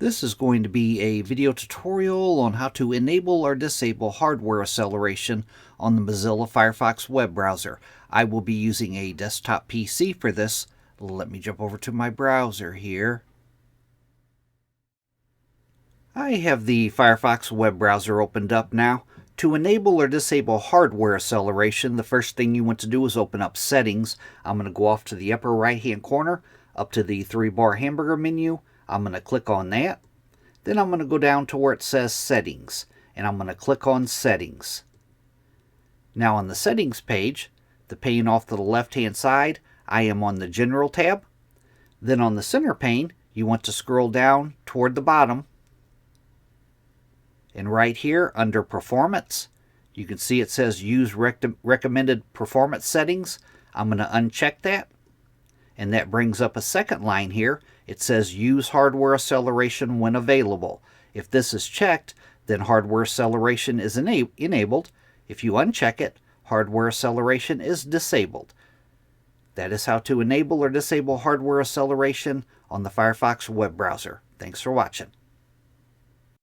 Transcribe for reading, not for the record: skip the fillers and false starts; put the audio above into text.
This is going to be a video tutorial on how to enable or disable hardware acceleration on the Mozilla Firefox web browser. I will be using a desktop PC for this. Let me jump over to my browser here. I have the Firefox web browser opened up now. To enable or disable hardware acceleration, the first thing you want to do is open up Settings. I'm going to go off to the upper right hand corner, up to the 3-bar hamburger menu. I'm going to click on that. Then I'm going to go down to where it says Settings, and I'm going to click on Settings. Now on the Settings page, the pane off to the left hand side, I am on the General tab. Then on the center pane, you want to scroll down toward the bottom. And right here under Performance, you can see it says Use Recommended Performance Settings. I'm going to uncheck that. And that brings up a second line here. It says Use Hardware Acceleration when available. If this is checked, then hardware acceleration is enabled. If you uncheck it, hardware acceleration is disabled. That is how to enable or disable hardware acceleration on the Firefox web browser. Thanks for watching.